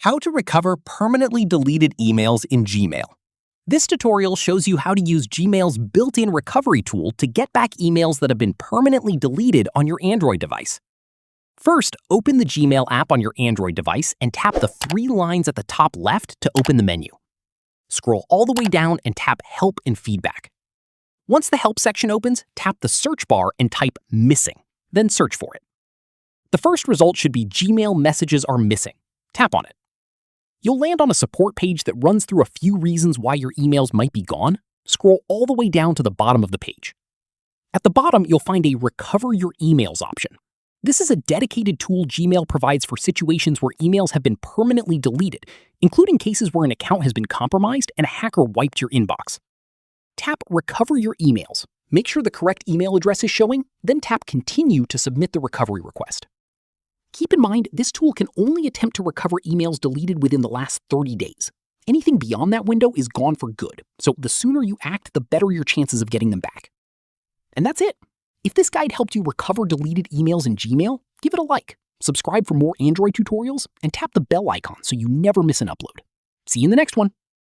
How to recover permanently deleted emails in Gmail. This tutorial shows you how to use Gmail's built-in recovery tool to get back emails that have been permanently deleted on your Android device. First, open the Gmail app on your Android device and tap the three lines at the top left to open the menu. Scroll all the way down and tap Help and Feedback. Once the Help section opens, tap the search bar and type Missing, then search for it. The first result should be Gmail messages are missing. Tap on it. You'll land on a support page that runs through a few reasons why your emails might be gone. Scroll all the way down to the bottom of the page. At the bottom, you'll find a Recover Your Emails option. This is a dedicated tool Gmail provides for situations where emails have been permanently deleted, including cases where an account has been compromised and a hacker wiped your inbox. Tap Recover Your Emails. Make sure the correct email address is showing, then tap Continue to submit the recovery request. Keep in mind, this tool can only attempt to recover emails deleted within the last 30 days. Anything beyond that window is gone for good, so the sooner you act, the better your chances of getting them back. And that's it. If this guide helped you recover deleted emails in Gmail, give it a like, subscribe for more Android tutorials, and tap the bell icon so you never miss an upload. See you in the next one.